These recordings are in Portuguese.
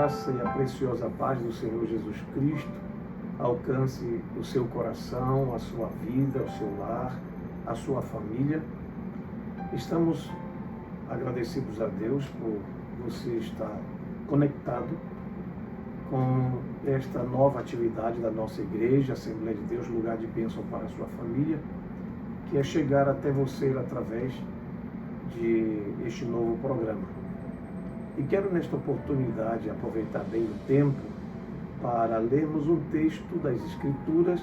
graça e a preciosa paz do Senhor Jesus Cristo alcance o seu coração, a sua vida, o seu lar, a sua família. Estamos agradecidos a Deus por você estar conectado com esta nova atividade da nossa igreja, Assembleia de Deus, lugar de bênção para a sua família, que é chegar até você através de este novo programa. E quero nesta oportunidade aproveitar bem o tempo para lermos um texto das Escrituras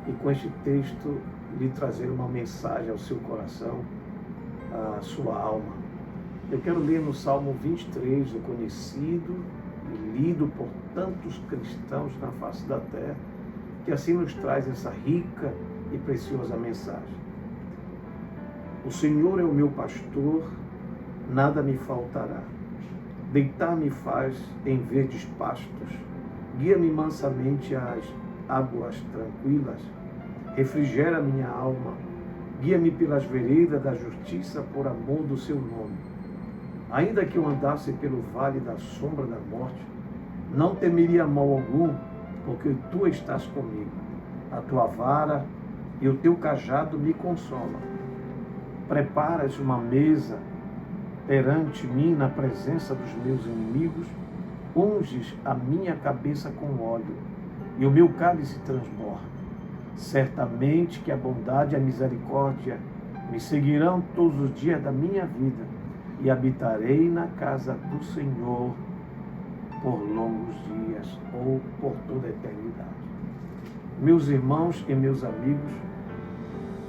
e com este texto lhe trazer uma mensagem ao seu coração, à sua alma. Eu quero ler no Salmo 23, o conhecido e lido por tantos cristãos na face da terra, que assim nos traz essa rica e preciosa mensagem. O Senhor é o meu pastor, nada me faltará. Deitar-me faz em verdes pastos, guia-me mansamente às águas tranquilas, refrigera minha alma, guia-me pelas veredas da justiça por amor do seu nome. Ainda que eu andasse pelo vale da sombra da morte, não temeria mal algum, porque tu estás comigo. A tua vara e o teu cajado me consolam. Preparas uma mesa perante mim na presença dos meus inimigos, unges a minha cabeça com óleo, e o meu cálice transborda. Certamente que a bondade e a misericórdia me seguirão todos os dias da minha vida, e habitarei na casa do Senhor por longos dias, ou por toda a eternidade. Meus irmãos e meus amigos,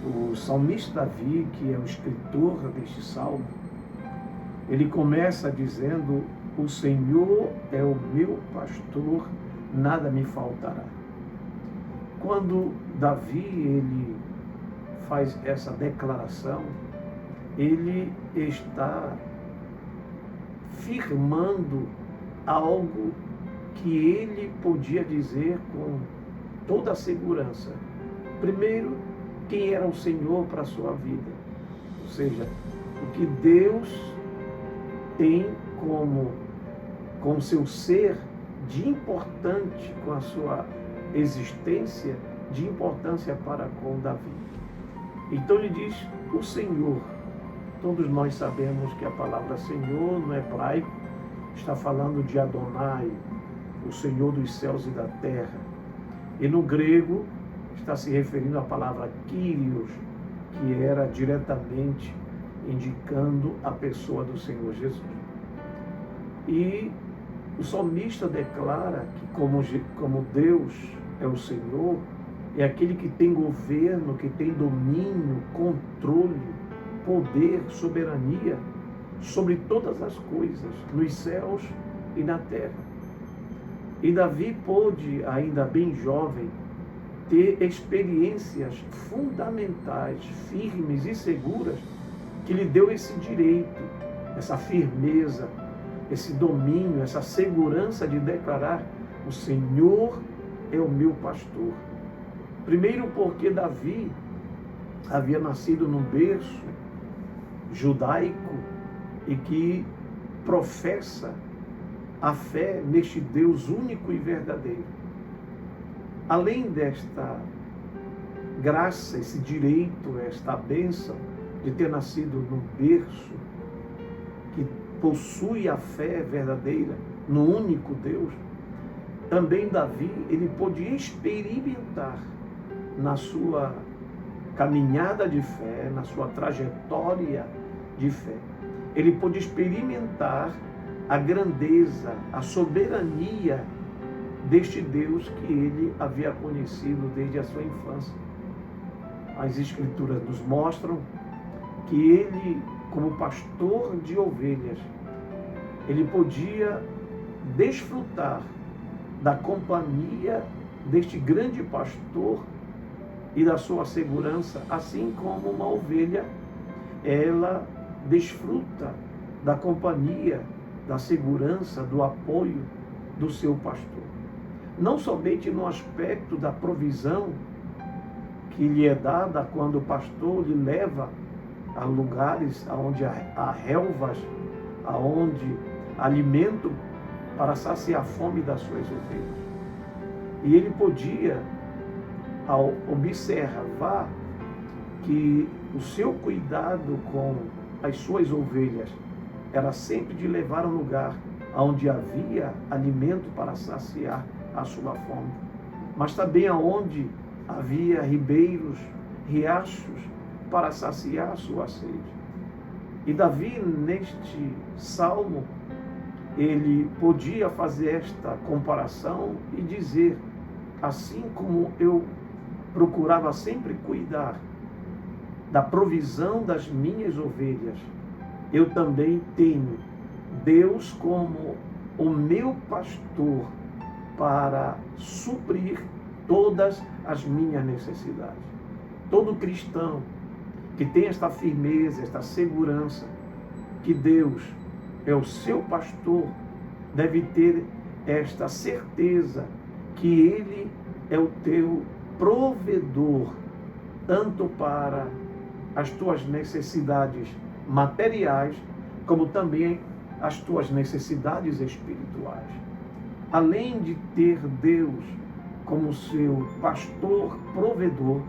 o salmista Davi, que é o escritor deste salmo, ele começa dizendo: o Senhor é o meu pastor, nada me faltará. Quando Davi ele faz essa declaração, ele está firmando algo que ele podia dizer com toda a segurança. Primeiro, quem era o Senhor para a sua vida, ou seja, o que Deus tem com seu ser de importante, com a sua existência de importância para com Davi. Então ele diz o Senhor. Todos nós sabemos que a palavra Senhor no hebraico está falando de Adonai, o Senhor dos céus e da terra. E no grego está se referindo à palavra Kyrios, que era diretamente indicando a pessoa do Senhor Jesus. E o salmista declara que como Deus é o Senhor, é aquele que tem governo, que tem domínio, controle, poder, soberania sobre todas as coisas, nos céus e na terra. E Davi pôde, ainda bem jovem, ter experiências fundamentais, firmes e seguras, que lhe deu esse direito, essa firmeza, esse domínio, essa segurança de declarar: o Senhor é o meu pastor. Primeiro porque Davi havia nascido num berço judaico e que professa a fé neste Deus único e verdadeiro. Além desta graça, esse direito, esta bênção de ter nascido num berço que possui a fé verdadeira no único Deus, também Davi, ele pôde experimentar na sua caminhada de fé, na sua trajetória de fé, ele pôde experimentar a grandeza, a soberania deste Deus que ele havia conhecido desde a sua infância. As Escrituras nos mostram que ele, como pastor de ovelhas, ele podia desfrutar da companhia deste grande pastor e da sua segurança, assim como uma ovelha, ela desfruta da companhia, da segurança, do apoio do seu pastor. Não somente no aspecto da provisão que lhe é dada quando o pastor lhe leva a lugares onde há relvas, onde alimento para saciar a fome das suas ovelhas. E ele podia, ao observar que o seu cuidado com as suas ovelhas era sempre de levar a um lugar onde havia alimento para saciar a sua fome, mas também aonde havia ribeiros, riachos para saciar a sua sede. E Davi, neste salmo, ele podia fazer esta comparação e dizer: assim como eu procurava sempre cuidar da provisão das minhas ovelhas, eu também tenho Deus como o meu pastor para suprir todas as minhas necessidades. Todo cristão que tem esta firmeza, esta segurança que Deus é o seu pastor, deve ter esta certeza que Ele é o teu provedor, tanto para as tuas necessidades materiais, como também as tuas necessidades espirituais. Além de ter Deus como seu pastor provedor,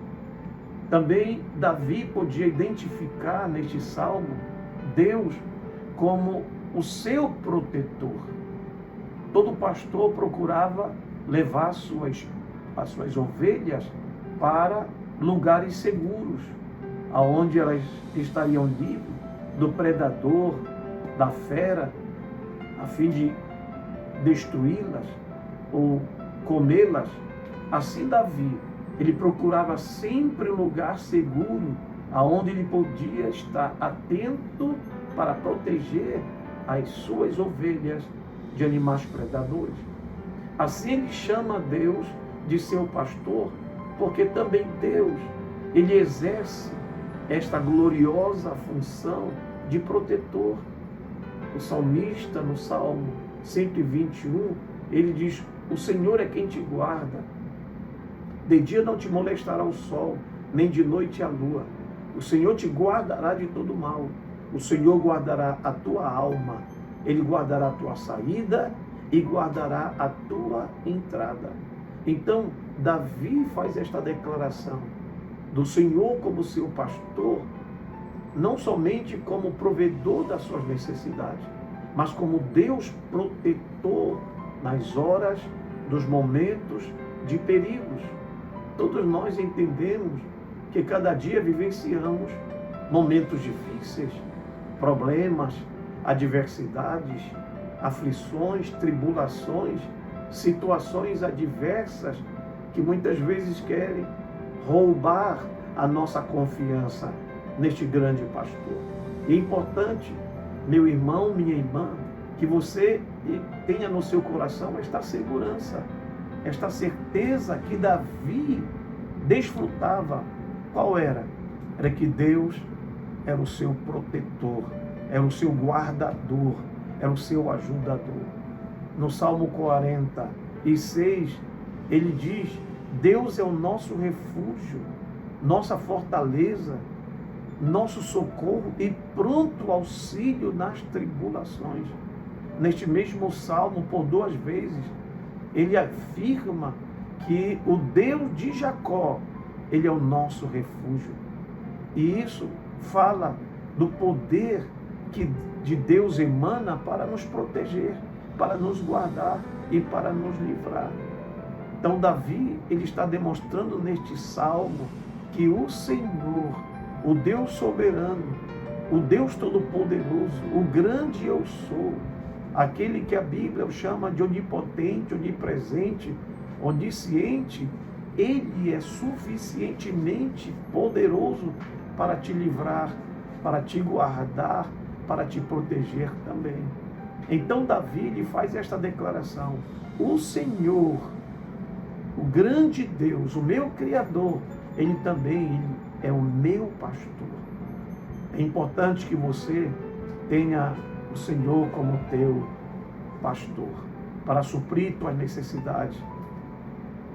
também Davi podia identificar neste salmo Deus como o seu protetor. Todo pastor procurava levar as suas ovelhas para lugares seguros, aonde elas estariam livres do predador, da fera, a fim de destruí-las ou comê-las. Assim Davi, ele procurava sempre um lugar seguro, aonde ele podia estar atento para proteger as suas ovelhas de animais predadores. Assim ele chama Deus de seu pastor, porque também Deus, ele exerce esta gloriosa função de protetor. O salmista, no Salmo 121, ele diz: o Senhor é quem te guarda. De dia não te molestará o sol, nem de noite a lua. O Senhor te guardará de todo mal. O Senhor guardará a tua alma. Ele guardará a tua saída e guardará a tua entrada. Então, Davi faz esta declaração do Senhor como seu pastor, não somente como provedor das suas necessidades, mas como Deus protetor nas horas, dos momentos de perigos. Todos nós entendemos que cada dia vivenciamos momentos difíceis, problemas, adversidades, aflições, tribulações, situações adversas que muitas vezes querem roubar a nossa confiança neste grande pastor. E é importante, meu irmão, minha irmã, que você tenha no seu coração esta segurança, esta certeza que Davi desfrutava. Qual era? Era que Deus era o seu protetor, era o seu guardador, era o seu ajudador. No Salmo 46, ele diz: Deus é o nosso refúgio, nossa fortaleza, nosso socorro e pronto auxílio nas tribulações. Neste mesmo salmo, por 2 vezes, ele afirma que o Deus de Jacó, ele é o nosso refúgio. E isso fala do poder que de Deus emana para nos proteger, para nos guardar e para nos livrar. Então Davi, ele está demonstrando neste salmo que o Senhor, o Deus soberano, o Deus todo-poderoso, o grande eu sou, aquele que a Bíblia chama de onipotente, onipresente, onisciente, ele é suficientemente poderoso para te livrar, para te guardar, para te proteger também. Então Davi, ele faz esta declaração: o Senhor, o grande Deus, o meu Criador, ele também é o meu pastor. É importante que você tenha o Senhor como teu pastor, para suprir tuas necessidades,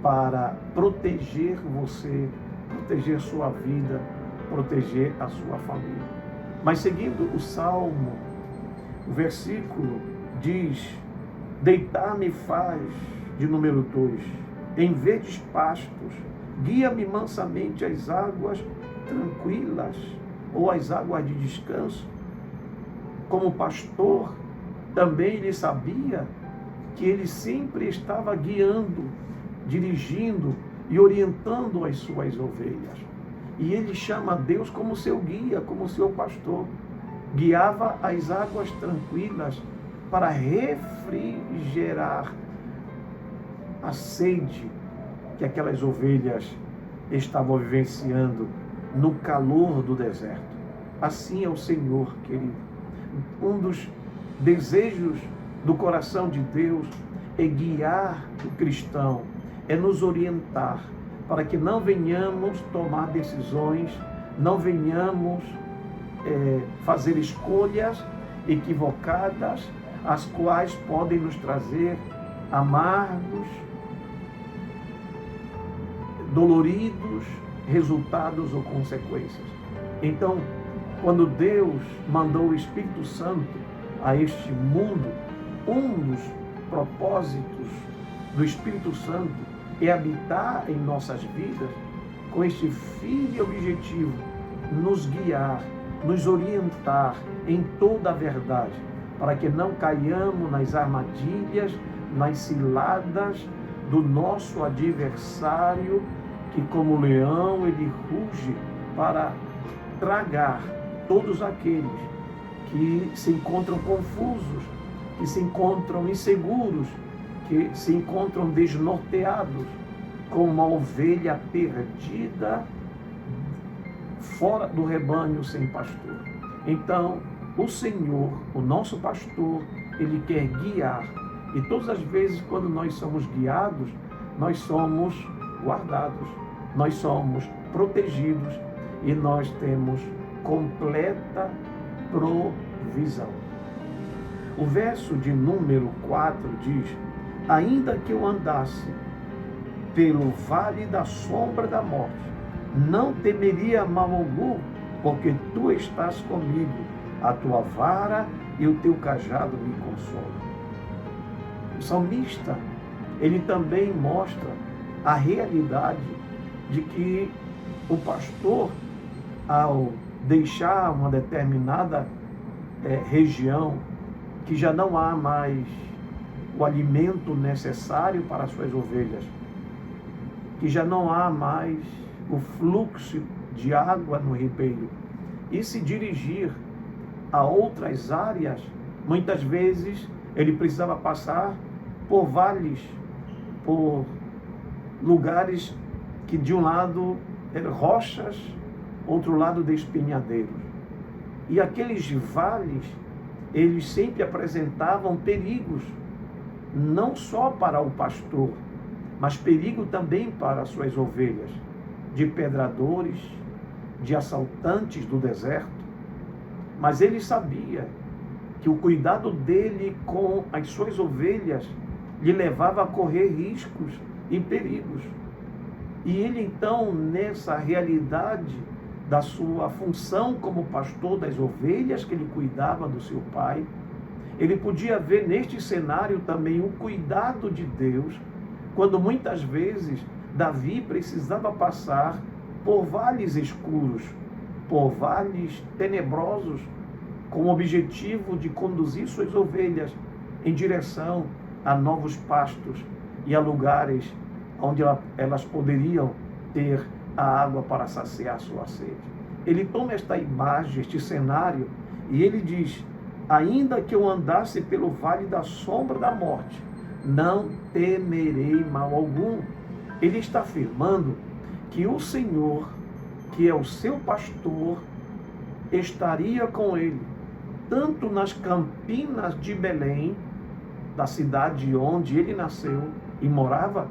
para proteger você, proteger sua vida, proteger a sua família. Mas seguindo o Salmo, o versículo diz Deitar-me faz, de número 2, em verdes pastos, guia-me mansamente às águas tranquilas, ou às águas de descanso. Como pastor, também ele sabia que ele sempre estava guiando, dirigindo e orientando as suas ovelhas. E ele chama Deus como seu guia, como seu pastor. Guiava as águas tranquilas para refrigerar a sede que aquelas ovelhas estavam vivenciando no calor do deserto. Assim é o Senhor, querido. Um dos desejos do coração de Deus é guiar o cristão, é nos orientar, para que não venhamos tomar decisões, não venhamos fazer escolhas equivocadas, as quais podem nos trazer amargos, doloridos resultados ou consequências. Então, quando Deus mandou o Espírito Santo a este mundo, um dos propósitos do Espírito Santo é habitar em nossas vidas com este fim e objetivo, nos guiar, nos orientar em toda a verdade, para que não caiamos nas armadilhas, nas ciladas do nosso adversário, que como leão ele ruge para tragar todos aqueles que se encontram confusos, que se encontram inseguros, que se encontram desnorteados, como uma ovelha perdida fora do rebanho sem pastor. Então, o Senhor, o nosso pastor, ele quer guiar. E todas as vezes quando nós somos guiados, nós somos guardados, nós somos protegidos e nós temos completa provisão. O verso de número 4 diz: ainda que eu andasse pelo vale da sombra da morte, não temeria mal algum, porque tu estás comigo, a tua vara e o teu cajado me consolam. O salmista, ele também mostra a realidade de que o pastor, ao deixar uma determinada região, que já não há mais o alimento necessário para as suas ovelhas, que já não há mais o fluxo de água no ribeiro, e se dirigir a outras áreas, muitas vezes ele precisava passar por vales, por lugares que de um lado eram rochas, outro lado despenhadeiros. E aqueles vales, eles sempre apresentavam perigos, não só para o pastor, mas perigo também para as suas ovelhas, de pedradores, de assaltantes do deserto. Mas ele sabia que o cuidado dele com as suas ovelhas lhe levava a correr riscos e perigos. E ele então, nessa realidade da sua função como pastor das ovelhas que ele cuidava do seu pai, ele podia ver neste cenário também o cuidado de Deus, quando muitas vezes Davi precisava passar por vales escuros, por vales tenebrosos, com o objetivo de conduzir suas ovelhas em direção a novos pastos e a lugares onde elas poderiam ter a água para saciar sua sede. Ele toma esta imagem, este cenário, e ele diz: ainda que eu andasse pelo vale da sombra da morte, não temerei mal algum. Ele está afirmando que o Senhor, que é o seu pastor, estaria com ele, tanto nas campinas de Belém, da cidade onde ele nasceu e morava,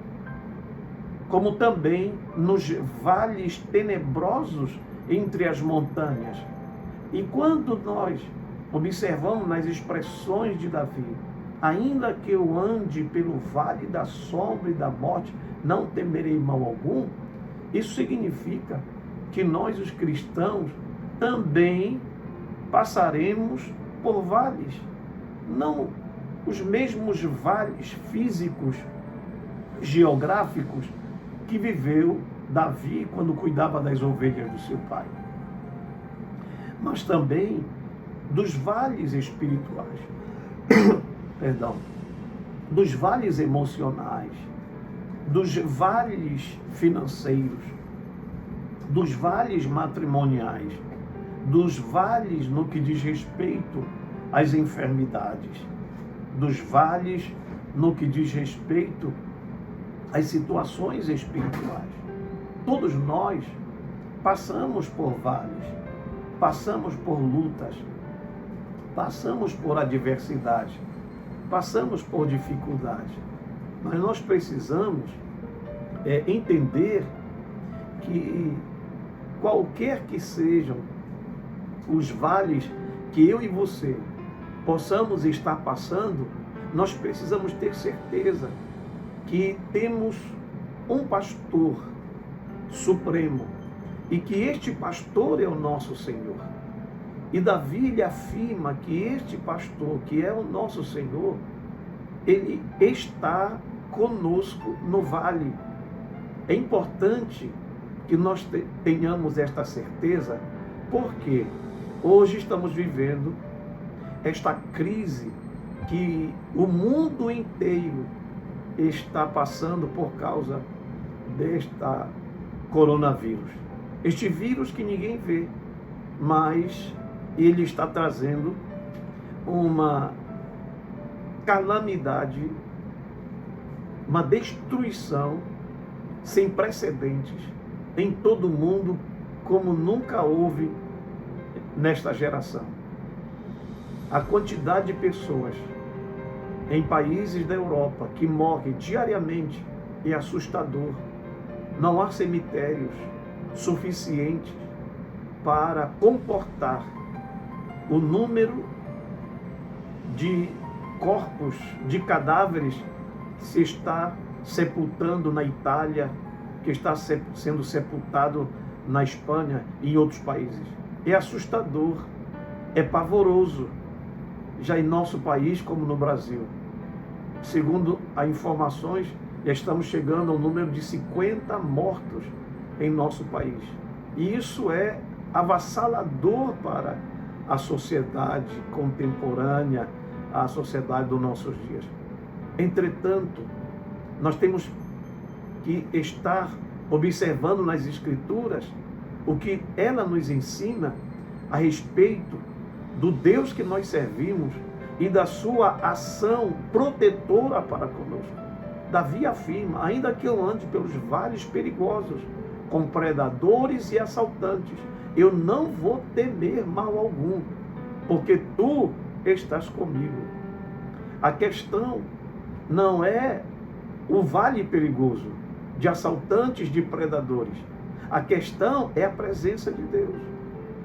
como também nos vales tenebrosos entre as montanhas. E quando nós observamos nas expressões de Davi, ainda que eu ande pelo vale da sombra e da morte, não temerei mal algum, isso significa que nós, os cristãos, também passaremos por vales. Não os mesmos vales físicos, geográficos, que viveu Davi quando cuidava das ovelhas do seu pai. Mas também dos vales espirituais, perdão, dos vales emocionais, dos vales financeiros, dos vales matrimoniais, dos vales no que diz respeito às enfermidades, dos vales no que diz respeito às situações espirituais. Todos nós passamos por vales, passamos por lutas, passamos por adversidade, passamos por dificuldade. Mas nós precisamos entender que qualquer que sejam os vales que eu e você possamos estar passando, nós precisamos ter certeza que temos um pastor supremo e que este pastor é o nosso Senhor. E Davi lhe afirma que este pastor, que é o nosso Senhor, ele está conosco no vale. É importante que nós tenhamos esta certeza, porque hoje estamos vivendo esta crise que o mundo inteiro está passando por causa desta coronavírus. Este vírus que ninguém vê, mas ele está trazendo uma calamidade, uma destruição sem precedentes em todo o mundo, como nunca houve nesta geração. A quantidade de pessoas em países da Europa que morrem diariamente é assustador. Não há cemitérios suficientes para comportar o número de corpos, de cadáveres que se está sepultando na Itália, que está sendo sepultado na Espanha e em outros países. É assustador, é pavoroso, já em nosso país como no Brasil. Segundo as informações, já estamos chegando ao número de 50 mortos em nosso país. E isso é avassalador para a sociedade contemporânea, a sociedade dos nossos dias. Entretanto, nós temos que estar observando nas Escrituras o que ela nos ensina a respeito do Deus que nós servimos e da sua ação protetora para conosco. Davi afirma: ainda que eu ande pelos vales perigosos, com predadores e assaltantes, eu não vou temer mal algum, porque tu estás comigo. A questão não é o vale perigoso, de assaltantes, de predadores. A questão é a presença de Deus.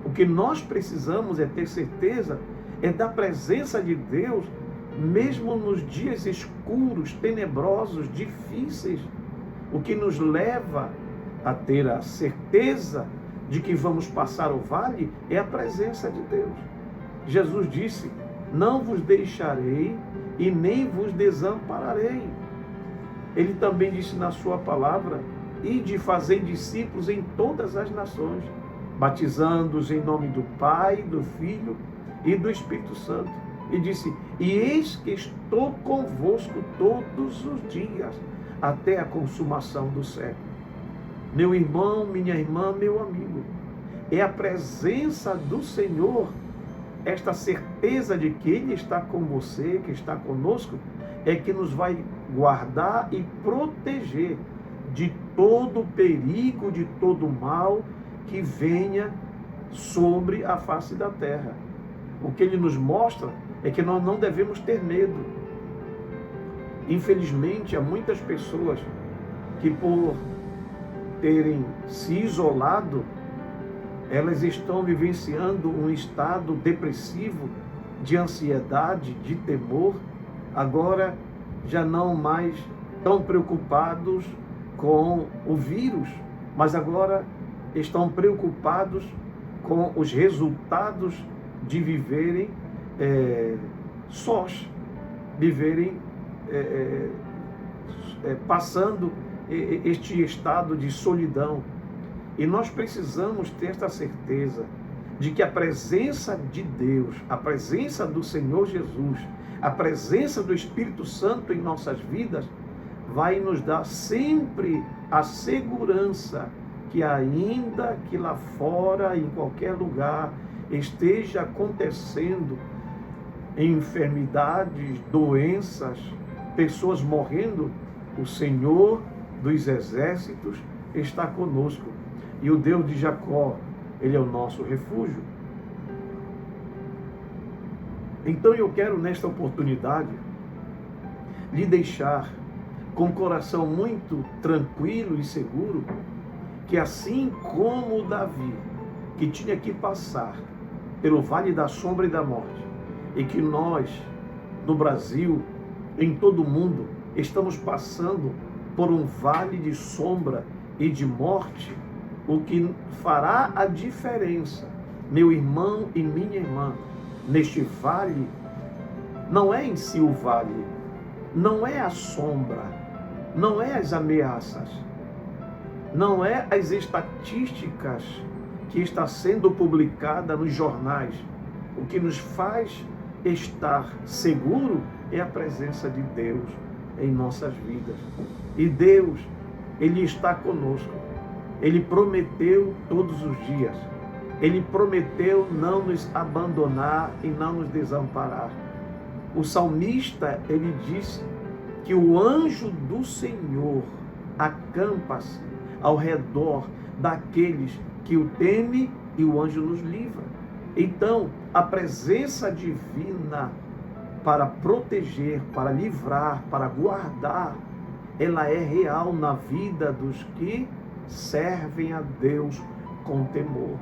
O que nós precisamos é ter certeza da presença de Deus, mesmo nos dias escuros, tenebrosos, difíceis. O que nos leva a ter a certeza de que vamos passar o vale é a presença de Deus. Jesus disse: não vos deixarei e nem vos desampararei. Ele também disse na sua palavra: ide fazer discípulos em todas as nações, batizando-os em nome do Pai, do Filho e do Espírito Santo. E disse: e eis que estou convosco todos os dias, até a consumação do século. Meu irmão, minha irmã, meu amigo, é a presença do Senhor, esta certeza de que Ele está com você, que está conosco, é que nos vai guardar e proteger de todo perigo, de todo mal que venha sobre a face da terra. O que Ele nos mostra é que nós não devemos ter medo. Infelizmente, há muitas pessoas que, por terem se isolado, elas estão vivenciando um estado depressivo, de ansiedade, de temor, agora já não mais tão preocupados com o vírus, mas agora estão preocupados com os resultados de viverem sós. viverem passando este estado de solidão. E nós precisamos ter esta certeza de que a presença de Deus, a presença do Senhor Jesus, a presença do Espírito Santo em nossas vidas vai nos dar sempre a segurança que ainda que lá fora, em qualquer lugar, esteja acontecendo enfermidades, doenças, pessoas morrendo, o Senhor dos exércitos está conosco. E o Deus de Jacó, Ele é o nosso refúgio. Então eu quero nesta oportunidade lhe deixar com o coração muito tranquilo e seguro que assim como Davi, que tinha que passar pelo vale da sombra e da morte, e que nós, no Brasil, em todo o mundo, estamos passando por um vale de sombra e de morte, o que fará a diferença, meu irmão e minha irmã, neste vale, não é em si o vale, não é a sombra, não é as ameaças, não é as estatísticas que está sendo publicada nos jornais. O que nos faz estar seguro é a presença de Deus em nossas vidas. E Deus, Ele está conosco. Ele prometeu todos os dias. Ele prometeu não nos abandonar e não nos desamparar. O salmista, ele disse que o anjo do Senhor acampa-se ao redor daqueles que o temem e o anjo nos livra. Então, a presença divina para proteger, para livrar, para guardar, ela é real na vida dos que servem a Deus com temor.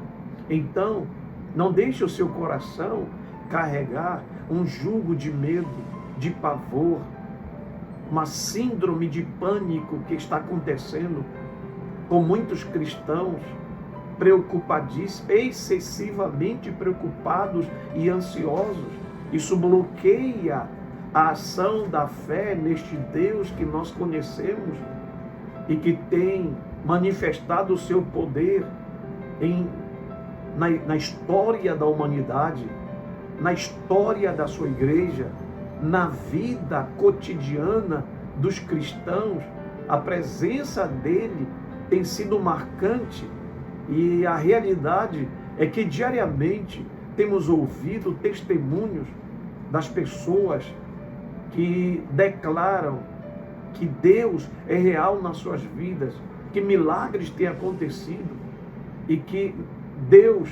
Então, não deixe o seu coração carregar um jugo de medo, de pavor, uma síndrome de pânico que está acontecendo com muitos cristãos preocupadíssimos, excessivamente preocupados e ansiosos. Isso bloqueia a ação da fé neste Deus que nós conhecemos e que tem manifestado o seu poder na história da humanidade, na história da sua igreja, na vida cotidiana dos cristãos. A presença dele tem sido marcante e a realidade é que diariamente temos ouvido testemunhos das pessoas que declaram que Deus é real nas suas vidas, que milagres têm acontecido e que Deus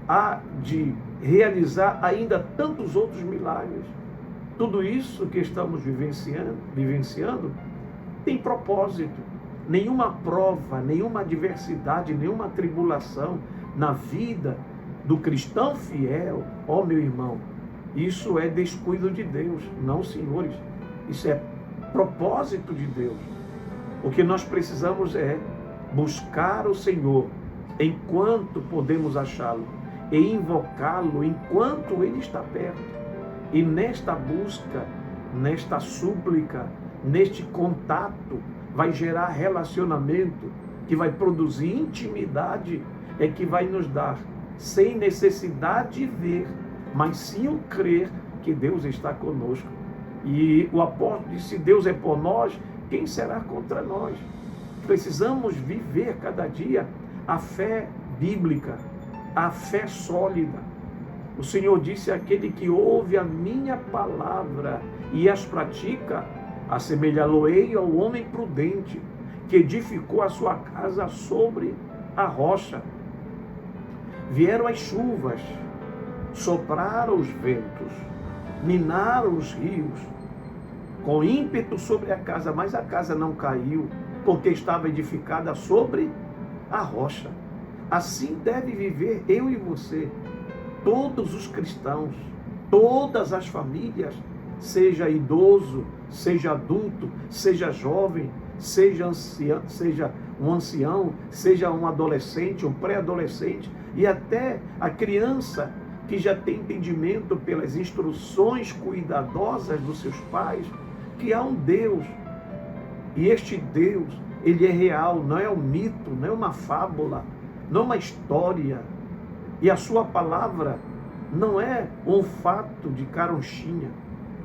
há de realizar ainda tantos outros milagres. Tudo isso que estamos vivenciando tem propósito. Nenhuma prova, nenhuma adversidade, nenhuma tribulação na vida do cristão fiel, ó meu irmão, isso é descuido de Deus, não, senhores. Isso é propósito de Deus. O que nós precisamos é buscar o Senhor enquanto podemos achá-lo e invocá-lo enquanto Ele está perto. E nesta busca, nesta súplica, neste contato, vai gerar relacionamento, que vai produzir intimidade, é que vai nos dar, sem necessidade de ver, mas sim o crer que Deus está conosco. E o apóstolo disse: se Deus é por nós, quem será contra nós? Precisamos viver cada dia a fé bíblica, a fé sólida. O Senhor disse: aquele que ouve a minha palavra e as pratica, assemelhá-lo-ei ao homem prudente, que edificou a sua casa sobre a rocha. Vieram as chuvas, sopraram os ventos, minaram os rios, com ímpeto sobre a casa, mas a casa não caiu, porque estava edificada sobre a rocha. Assim deve viver eu e você, todos os cristãos, todas as famílias, seja idoso, seja adulto, seja jovem, seja um ancião, seja um adolescente, um pré-adolescente, e até a criança que já tem entendimento pelas instruções cuidadosas dos seus pais, que há um Deus. E este Deus, ele é real, não é um mito, não é uma fábula, não é uma história. E a sua palavra não é um fato de caronchinha.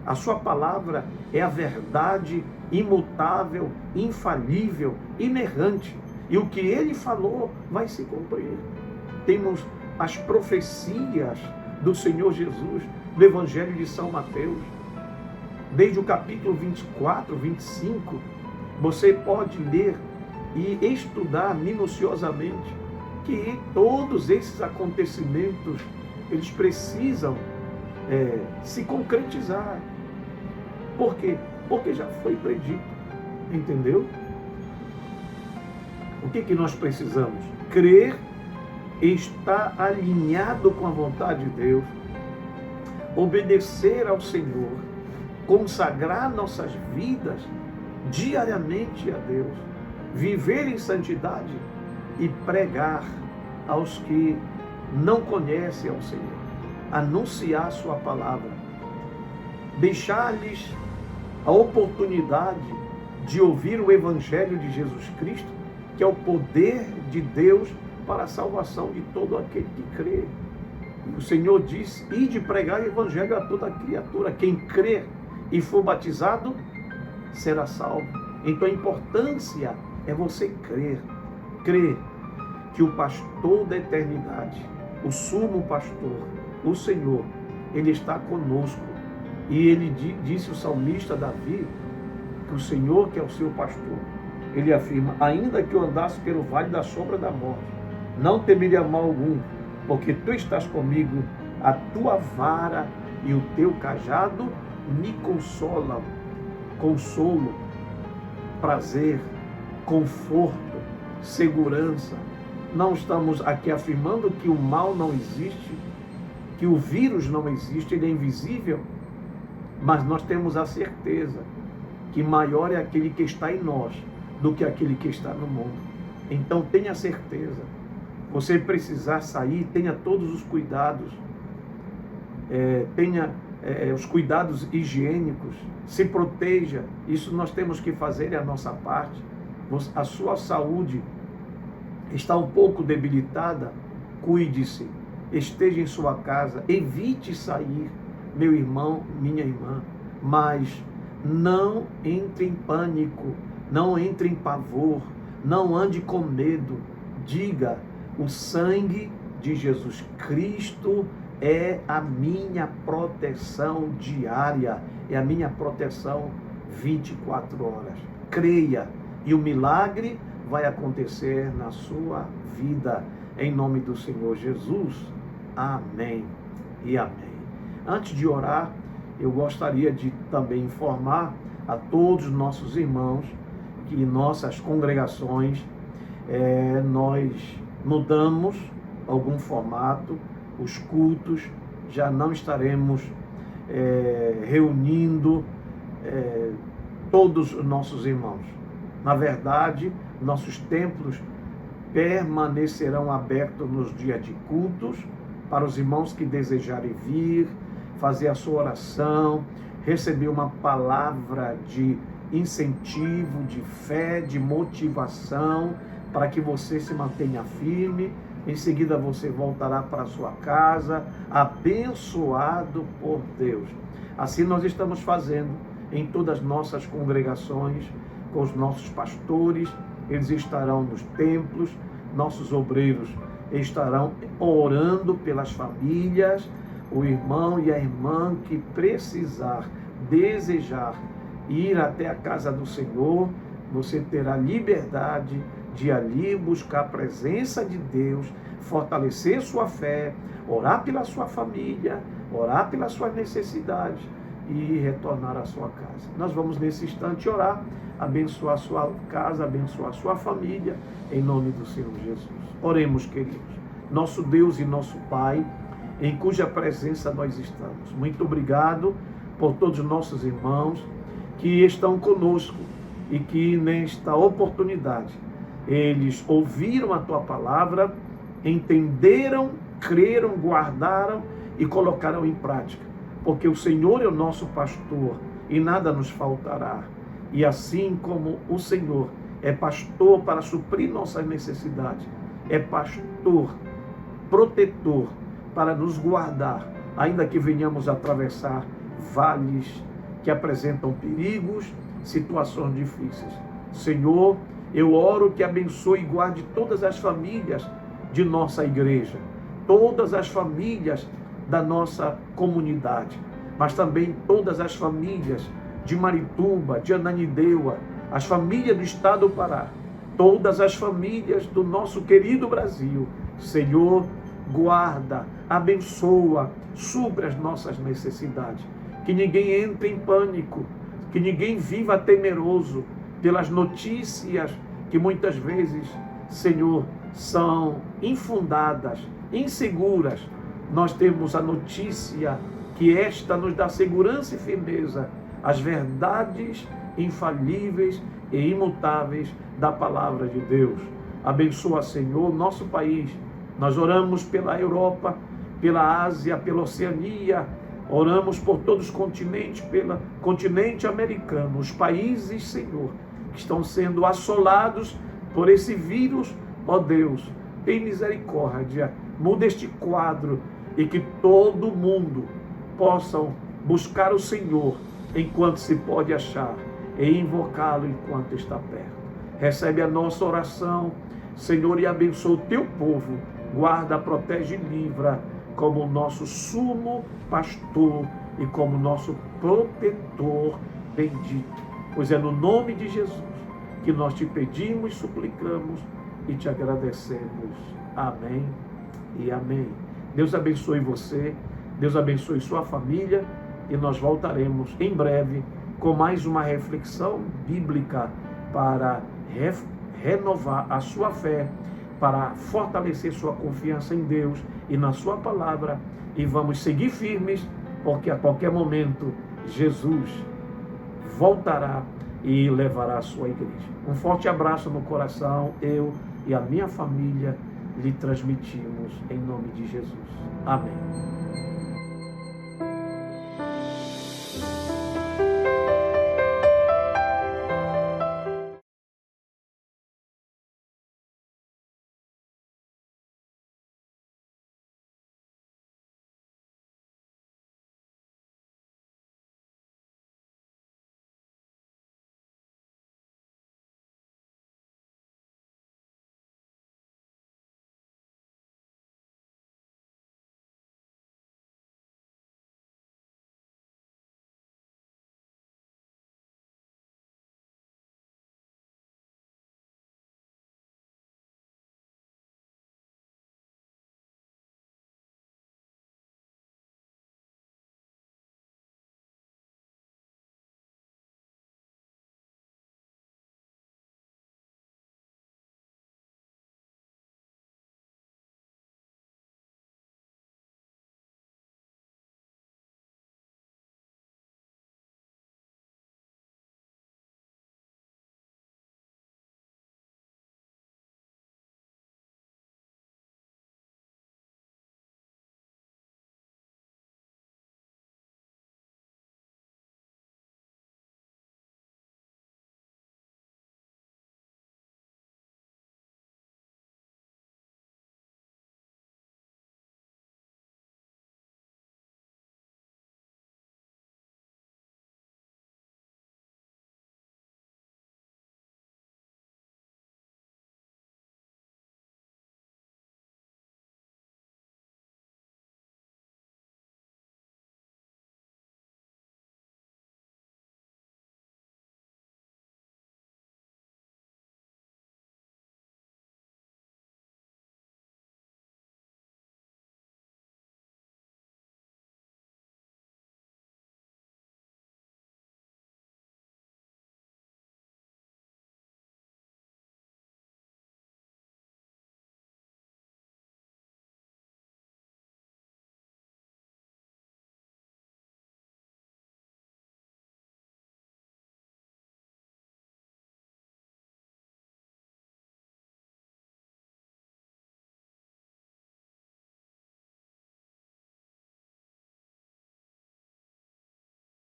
A sua palavra é a verdade imutável, infalível, inerrante. E o que ele falou vai se cumprir. Temos as profecias do Senhor Jesus no Evangelho de São Mateus. Desde o capítulo 24, 25, você pode ler e estudar minuciosamente que todos esses acontecimentos, eles precisam se concretizar. Por quê? Porque já foi predito, entendeu? O que nós precisamos? Crer, estar alinhado com a vontade de Deus, obedecer ao Senhor, consagrar nossas vidas diariamente a Deus, viver em santidade e pregar aos que não conhecem ao Senhor, anunciar a sua palavra, deixar-lhes a oportunidade de ouvir o Evangelho de Jesus Cristo, que é o poder de Deus para a salvação de todo aquele que crê. O Senhor diz: ide pregar o Evangelho a toda criatura. Quem crer e for batizado será salvo. Então a importância é você crer. Crer que o pastor da eternidade, o sumo pastor, o Senhor, ele está conosco. E ele disse, o salmista Davi, que o Senhor, que é o seu pastor, ele afirma: ainda que eu andasse pelo vale da sombra da morte, não temeria mal algum, porque tu estás comigo, a tua vara e o teu cajado me consolam. Consolo, prazer, conforto, segurança. Não estamos aqui afirmando que o mal não existe, que o vírus não existe, ele é invisível, mas nós temos a certeza que maior é aquele que está em nós do que aquele que está no mundo. Então tenha certeza. Você precisar sair, tenha todos os cuidados, tenha os cuidados higiênicos, se proteja. Isso nós temos que fazer, é a nossa parte. A sua saúde está um pouco debilitada, cuide-se, esteja em sua casa, evite sair, meu irmão, minha irmã, mas não entre em pânico, não entre em pavor, não ande com medo. Diga: o sangue de Jesus Cristo é a minha proteção diária, é a minha proteção 24 horas. Creia e o milagre vai acontecer na sua vida, em nome do Senhor Jesus. Amém e amém. Antes de orar, eu gostaria de também informar a todos os nossos irmãos que em nossas congregações nós mudamos algum formato, os cultos, já não estaremos reunindo todos os nossos irmãos. Na verdade, nossos templos permanecerão abertos nos dias de cultos para os irmãos que desejarem vir, fazer a sua oração, receber uma palavra de incentivo, de fé, de motivação, para que você se mantenha firme. Em seguida você voltará para a sua casa, abençoado por Deus. Assim nós estamos fazendo em todas as nossas congregações, com os nossos pastores, eles estarão nos templos, nossos obreiros estarão orando pelas famílias, o irmão e a irmã que precisar, desejar ir até a casa do Senhor, você terá liberdade de ali buscar a presença de Deus, fortalecer sua fé, orar pela sua família, orar pelas suas necessidades e retornar à sua casa. Nós vamos nesse instante orar, abençoar a sua casa, abençoar a sua família, em nome do Senhor Jesus. Oremos, queridos. Nosso Deus e nosso Pai, em cuja presença nós estamos. Muito obrigado por todos os nossos irmãos que estão conosco e que nesta oportunidade eles ouviram a Tua palavra, entenderam, creram, guardaram e colocarão em prática, porque o Senhor é o nosso pastor e nada nos faltará. E assim como o Senhor é pastor para suprir nossas necessidades, é pastor, protetor para nos guardar, ainda que venhamos atravessar vales que apresentam perigos, situações difíceis. Senhor, eu oro que abençoe e guarde todas as famílias de nossa igreja, todas as famílias da nossa comunidade, mas também todas as famílias de Marituba, de Ananindeua, as famílias do estado do Pará, todas as famílias do nosso querido Brasil. Senhor, guarda, abençoa, supre as nossas necessidades. Que ninguém entre em pânico, que ninguém viva temeroso pelas notícias que muitas vezes, Senhor, são infundadas, inseguras. Nós temos a notícia que esta nos dá segurança e firmeza, as verdades infalíveis e imutáveis da palavra de Deus. Abençoa, Senhor, nosso país. Nós oramos pela Europa, pela Ásia, pela Oceania, oramos por todos os continentes, pelo continente americano, os países, Senhor, que estão sendo assolados por esse vírus. Ó Deus, tem misericórdia, muda este quadro e que todo mundo possam buscar o Senhor enquanto se pode achar e invocá-lo enquanto está perto. Recebe a nossa oração, Senhor, e abençoa o teu povo. Guarda, protege e livra como o nosso sumo pastor e como nosso protetor bendito. Pois é no nome de Jesus que nós te pedimos, suplicamos e te agradecemos. Amém e amém. Deus abençoe você, Deus abençoe sua família e nós voltaremos em breve com mais uma reflexão bíblica para renovar a sua fé, para fortalecer sua confiança em Deus e na sua palavra, e vamos seguir firmes, porque a qualquer momento Jesus voltará e levará a sua igreja. Um forte abraço no coração, eu e a minha família lhe transmitimos em nome de Jesus. Amém.